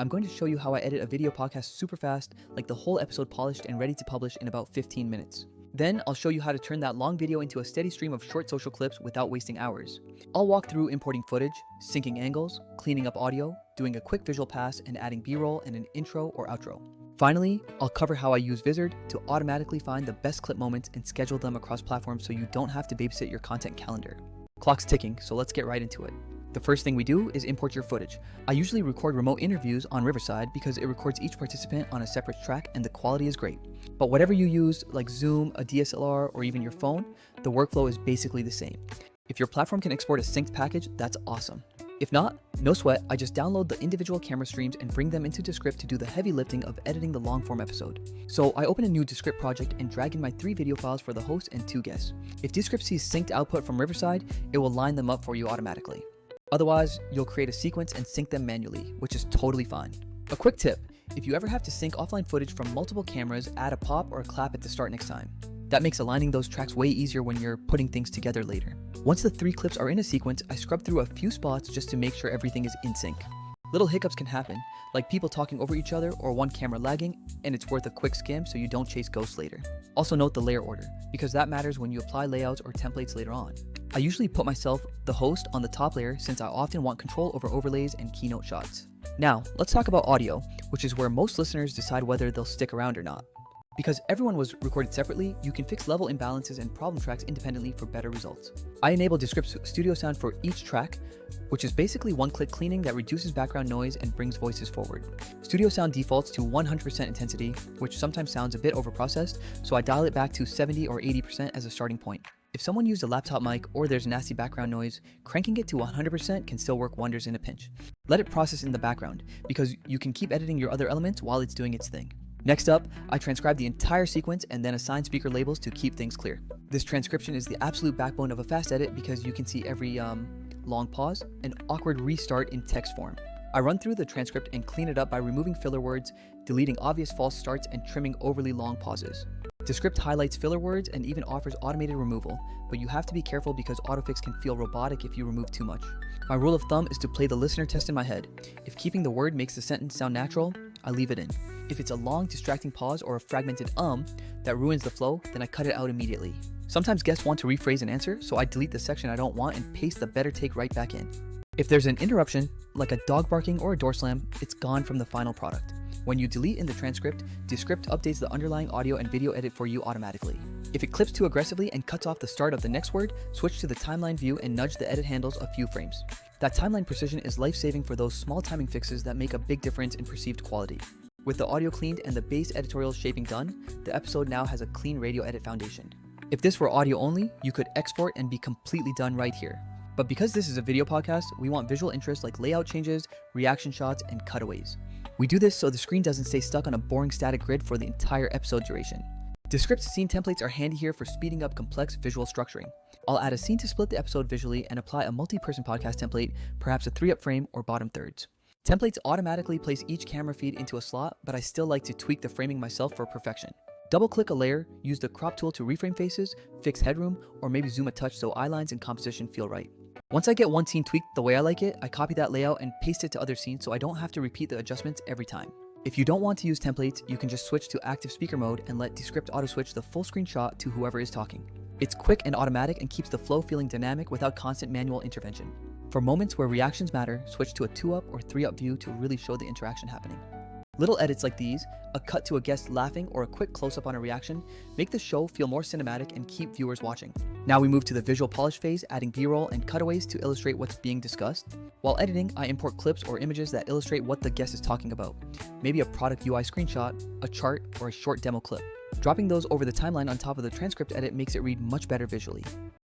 I'm going to show you how I edit a video podcast super fast, like the whole episode polished and ready to publish in about 15 minutes. Then I'll show you how to turn that long video into a steady stream of short social clips without wasting hours. I'll walk through importing footage, syncing angles, cleaning up audio, doing a quick visual pass, and adding B-roll and an intro or outro. Finally, I'll cover how I use Riverside to automatically find the best clip moments and schedule them across platforms so you don't have to babysit your content calendar. Clock's ticking, so let's get right into it. The first thing we do is import your footage. I usually record remote interviews on Riverside because it records each participant on a separate track and the quality is great. But whatever you use, like Zoom, a DSLR, or even your phone, the workflow is basically the same. If your platform can export a synced package, that's awesome. If not, no sweat, I just download the individual camera streams and bring them into Descript to do the heavy lifting of editing the long form episode. So I open a new Descript project and drag in my 3 video files for the host and 2 guests. If Descript sees synced output from Riverside, it will line them up for you automatically. Otherwise, you'll create a sequence and sync them manually, which is totally fine. A quick tip, if you ever have to sync offline footage from multiple cameras, add a pop or a clap at the start next time. That makes aligning those tracks way easier when you're putting things together later. Once the 3 clips are in a sequence, I scrub through a few spots just to make sure everything is in sync. Little hiccups can happen, like people talking over each other or one camera lagging, and it's worth a quick skim so you don't chase ghosts later. Also note the layer order, because that matters when you apply layouts or templates later on. I usually put myself, the host, on the top layer since I often want control over overlays and keynote shots. Now, let's talk about audio, which is where most listeners decide whether they'll stick around or not. Because everyone was recorded separately, you can fix level imbalances and problem tracks independently for better results. I enable Descript Studio Sound for each track, which is basically one-click cleaning that reduces background noise and brings voices forward. Studio Sound defaults to 100% intensity, which sometimes sounds a bit overprocessed, so I dial it back to 70 or 80% as a starting point. If someone used a laptop mic or there's nasty background noise, cranking it to 100% can still work wonders in a pinch. Let it process in the background, because you can keep editing your other elements while it's doing its thing. Next up, I transcribe the entire sequence and then assign speaker labels to keep things clear. This transcription is the absolute backbone of a fast edit because you can see every long pause and awkward restart in text form. I run through the transcript and clean it up by removing filler words, deleting obvious false starts, and trimming overly long pauses. Descript highlights filler words and even offers automated removal, but you have to be careful because autofix can feel robotic if you remove too much. My rule of thumb is to play the listener test in my head. If keeping the word makes the sentence sound natural, I leave it in. If it's a long, distracting pause or a fragmented that ruins the flow, then I cut it out immediately. Sometimes guests want to rephrase an answer, so I delete the section I don't want and paste the better take right back in. If there's an interruption, like a dog barking or a door slam, it's gone from the final product. When you delete in the transcript, Descript updates the underlying audio and video edit for you automatically. If it clips too aggressively and cuts off the start of the next word, switch to the timeline view and nudge the edit handles a few frames. That timeline precision is life-saving for those small timing fixes that make a big difference in perceived quality. With the audio cleaned and the base editorial shaping done, the episode now has a clean radio edit foundation. If this were audio only, you could export and be completely done right here. But because this is a video podcast, we want visual interest like layout changes, reaction shots, and cutaways. We do this so the screen doesn't stay stuck on a boring static grid for the entire episode duration. Descript's scene templates are handy here for speeding up complex visual structuring. I'll add a scene to split the episode visually and apply a multi-person podcast template, perhaps a 3-up frame or bottom thirds. Templates automatically place each camera feed into a slot, but I still like to tweak the framing myself for perfection. Double-click a layer, use the crop tool to reframe faces, fix headroom, or maybe zoom a touch so eye lines and composition feel right. Once I get one scene tweaked the way I like it, I copy that layout and paste it to other scenes so I don't have to repeat the adjustments every time. If you don't want to use templates, you can just switch to active speaker mode and let Descript auto-switch the full screen shot to whoever is talking. It's quick and automatic and keeps the flow feeling dynamic without constant manual intervention. For moments where reactions matter, switch to a 2-up or 3-up view to really show the interaction happening. Little edits like these, a cut to a guest laughing or a quick close-up on a reaction, make the show feel more cinematic and keep viewers watching. Now we move to the visual polish phase, adding B-roll and cutaways to illustrate what's being discussed. While editing, I import clips or images that illustrate what the guest is talking about. Maybe a product UI screenshot, a chart, or a short demo clip. Dropping those over the timeline on top of the transcript edit makes it read much better visually.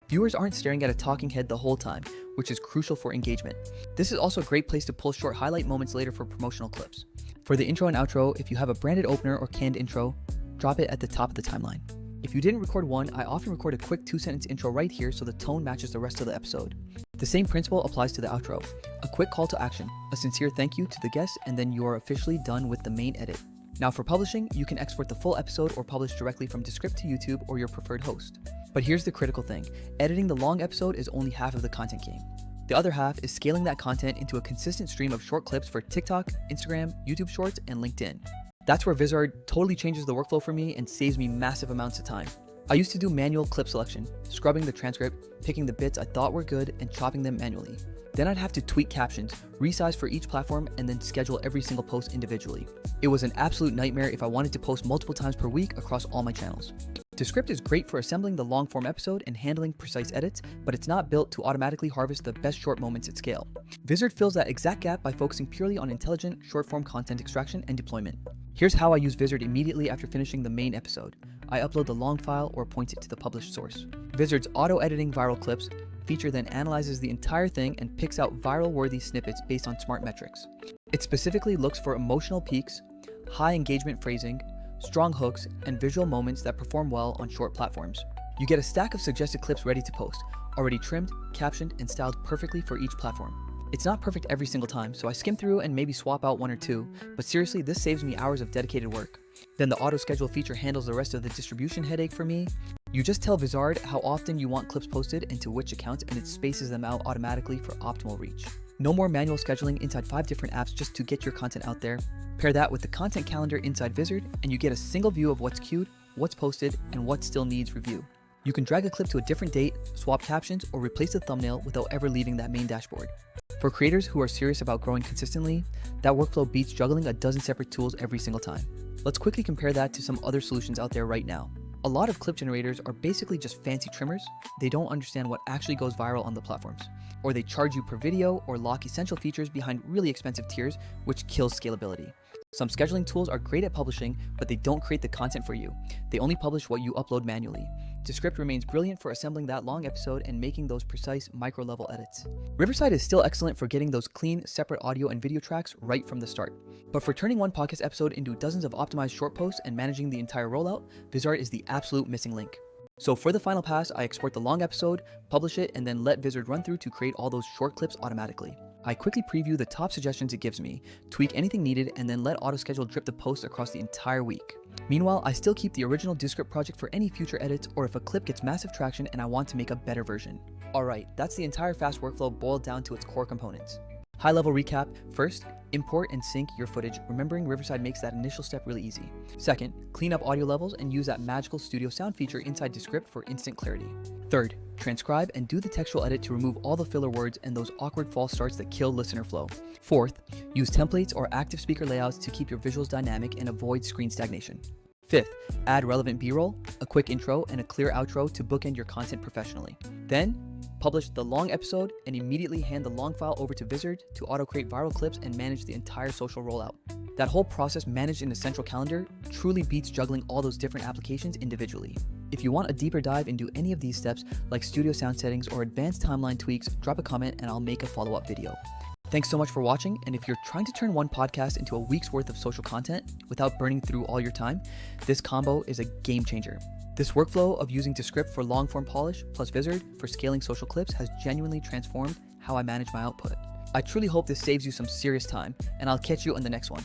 Viewers aren't staring at a talking head the whole time, which is crucial for engagement. This is also a great place to pull short highlight moments later for promotional clips. For the intro and outro, if you have a branded opener or canned intro, drop it at the top of the timeline. If you didn't record one, I often record a quick 2-sentence intro right here so the tone matches the rest of the episode. The same principle applies to the outro. A quick call to action, a sincere thank you to the guest, and then you are officially done with the main edit. Now for publishing, you can export the full episode or publish directly from Descript to YouTube or your preferred host. But here's the critical thing, editing the long episode is only half of the content game. The other half is scaling that content into a consistent stream of short clips for TikTok, Instagram, YouTube Shorts, and LinkedIn. That's where Vizard totally changes the workflow for me and saves me massive amounts of time. I used to do manual clip selection, scrubbing the transcript, picking the bits I thought were good, and chopping them manually. Then I'd have to tweak captions, resize for each platform, and then schedule every single post individually. It was an absolute nightmare if I wanted to post multiple times per week across all my channels. Descript is great for assembling the long-form episode and handling precise edits, but it's not built to automatically harvest the best short moments at scale. Vizard fills that exact gap by focusing purely on intelligent, short-form content extraction and deployment. Here's how I use Vizard immediately after finishing the main episode. I upload the long file or point it to the published source. Vizard's auto-editing viral clips feature then analyzes the entire thing and picks out viral-worthy snippets based on smart metrics. It specifically looks for emotional peaks, high engagement phrasing, strong hooks, and visual moments that perform well on short platforms. You get a stack of suggested clips ready to post, already trimmed, captioned, and styled perfectly for each platform. It's not perfect every single time, so I skim through and maybe swap out one or two, but seriously, this saves me hours of dedicated work. Then the auto-schedule feature handles the rest of the distribution headache for me. You just tell Vizard how often you want clips posted and to which accounts, and it spaces them out automatically for optimal reach. No more manual scheduling inside 5 different apps just to get your content out there. Pair that with the content calendar inside Vizard, and you get a single view of what's queued, what's posted, and what still needs review. You can drag a clip to a different date, swap captions, or replace the thumbnail without ever leaving that main dashboard. For creators who are serious about growing consistently, that workflow beats juggling a dozen separate tools every single time. Let's quickly compare that to some other solutions out there right now. A lot of clip generators are basically just fancy trimmers. They don't understand what actually goes viral on the platforms. Or they charge you per video or lock essential features behind really expensive tiers, which kills scalability. Some scheduling tools are great at publishing, but they don't create the content for you. They only publish what you upload manually. Descript remains brilliant for assembling that long episode and making those precise micro-level edits. Riverside is still excellent for getting those clean, separate audio and video tracks right from the start. But for turning one podcast episode into dozens of optimized short posts and managing the entire rollout, Vizard is the absolute missing link. So for the final pass, I export the long episode, publish it, and then let Vizard run through to create all those short clips automatically. I quickly preview the top suggestions it gives me, tweak anything needed, and then let autoschedule drip the posts across the entire week. Meanwhile, I still keep the original Descript project for any future edits or if a clip gets massive traction and I want to make a better version. Alright, that's the entire fast workflow boiled down to its core components. High-level recap. First, import and sync your footage, remembering Riverside makes that initial step really easy. Second, clean up audio levels and use that magical studio sound feature inside Descript for instant clarity. Third, transcribe and do the textual edit to remove all the filler words and those awkward false starts that kill listener flow. Fourth, use templates or active speaker layouts to keep your visuals dynamic and avoid screen stagnation. Fifth, add relevant B-roll, a quick intro, and a clear outro to bookend your content professionally. Then, publish the long episode and immediately hand the long file over to Vizard to auto-create viral clips and manage the entire social rollout. That whole process managed in a central calendar truly beats juggling all those different applications individually. If you want a deeper dive into any of these steps, like studio sound settings or advanced timeline tweaks, drop a comment and I'll make a follow-up video. Thanks so much for watching, and if you're trying to turn one podcast into a week's worth of social content without burning through all your time, this combo is a game changer. This workflow of using Descript for long-form polish plus Vizard for scaling social clips has genuinely transformed how I manage my output. I truly hope this saves you some serious time, and I'll catch you on the next one.